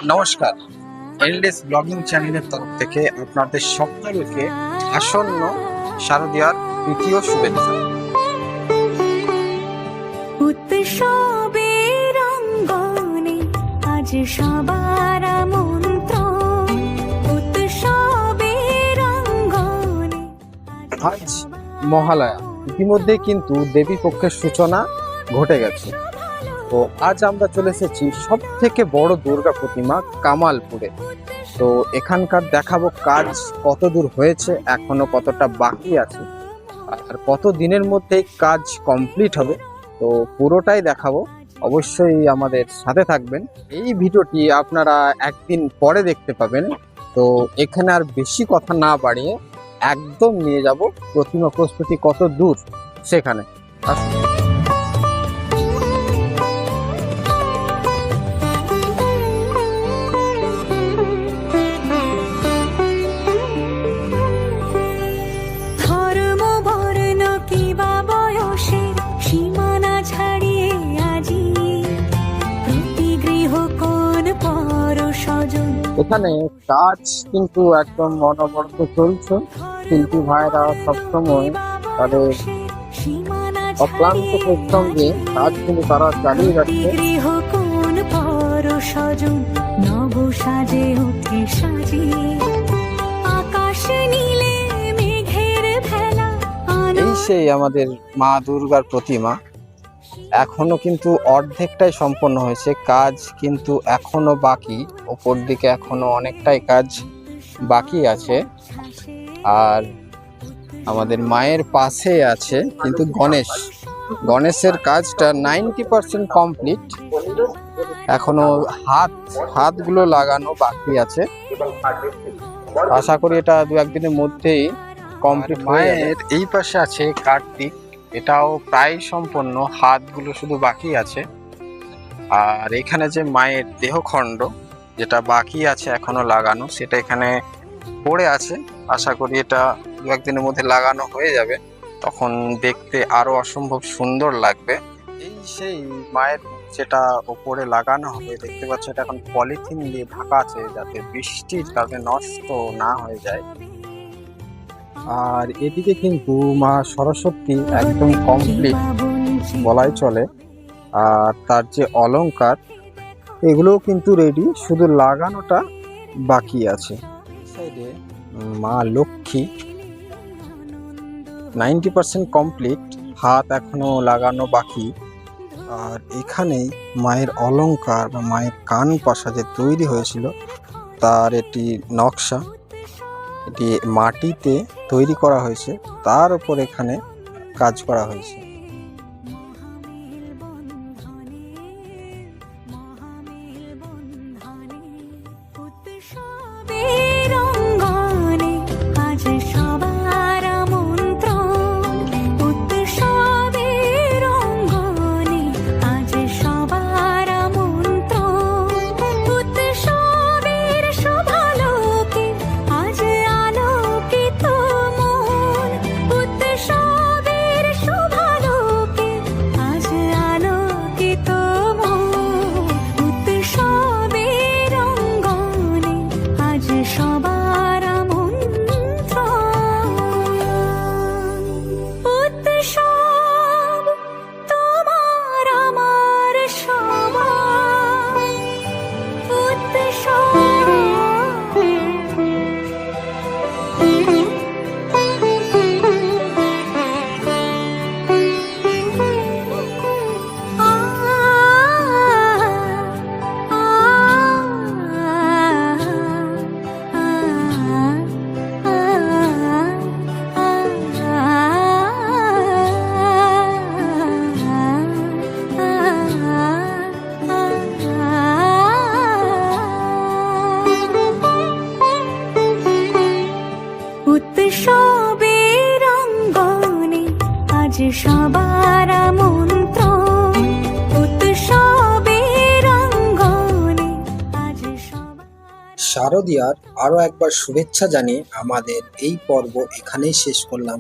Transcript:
নমস্কার, এলডেস ব্লগিং চ্যানেলের তরফ থেকে আপনাদের সকলকে আসন্ন শারদীয়ার তৃতীয় শুভেচ্ছা। উৎসবের অঙ্গনে আজ সবার আমন্ত্রণ, উৎসবের অঙ্গনে আজ মহালয়া, ইতিমধ্যে কিন্তু দেবী পক্ষের সূচনা ঘটে গেছে। তো আজ আমরা চলে এসেছি সব থেকে বড় দুর্গা প্রতিমা কামালপুরে। তো এখানকার দেখাবো কাজ কত দূর হয়েছে, এখনো কতটা বাকি আছে, আর কত দিনের মধ্যে কাজ কমপ্লিট হবে। তো পুরোটাই দেখাবো, অবশ্যই আমাদের সাথে থাকবেন। এই ভিডিওটি আপনারা একদিন পরে দেখতে পাবেন। তো এখানে আর বেশি কথা না বাড়িয়ে একদম নিয়ে যাব প্রতিমা প্রস্তুতি কত দূর সেখানে। আসুন। এখানে কাজ কিন্তু একদম অনবরত চলছে। শিল্পী ভাইরা সবসময় তাদের অক্লান্ত পরিশ্রম দিয়ে কাজ কিন্তু তারা চালিয়ে যাচ্ছে। এই সেই আমাদের মা দুর্গার প্রতিমা, এখনো কিন্তু অর্ধেকটাই সম্পন্ন হয়েছে, কাজ কিন্তু এখনো বাকি। ওপর দিকে এখনো অনেকটাই কাজ বাকি আছে। আর আমাদের মায়ের পাশে আছে কিন্তু গণেশের কাজটা 90% কমপ্লিট। এখনো হাতগুলো লাগানো বাকি আছে। আশা করি এটা দু একদিনের মধ্যেই কমপ্লিট হয়ে যাবে। মায়ের এই পাশে আছে কার্তিক, এটাও প্রায় সম্পন্ন, হাতগুলো শুধু বাকি আছে। আর এখানে যে মায়ের দেহখণ্ড যেটা বাকি আছে এখনো লাগানো, সেটা এখানে পড়ে আছে। আশা করি এটা দু একদিনের মধ্যে লাগানো হয়ে যাবে, তখন দেখতে আরো অসম্ভব সুন্দর লাগবে। এই সেই মায়ের যেটা ওপরে লাগানো হবে, দেখতে পাচ্ছ এটা এখন পলিথিন দিয়ে ঢাকা আছে যাতে বৃষ্টির কারণে নষ্ট না হয়ে যায়। আর এদিকে কিন্তু মা সরস্বতী একদম কমপ্লিট বলাই চলে। আর তার যে অলংকার এগুলোও কিন্তু রেডি, শুধু লাগানোটা বাকি আছে। সাইডে মা লক্ষ্মী 90% কমপ্লিট, হাত এখনো লাগানো বাকি। আর এখানেই মায়ের অলংকার বা মায়ের কান পাশা যে তৈরি হয়েছিল তার এটি নকশা, এটি মাটিতে তৈরি করা হয়েছে, তার উপর এখানে কাজ করা হয়েছে। সবার আমন্ত্রণ, উৎসবের অঙ্গনে আজ শারদীয়ার আরো একবার শুভেচ্ছা জানিয়ে আমাদের এই পর্ব এখানেই শেষ করলাম।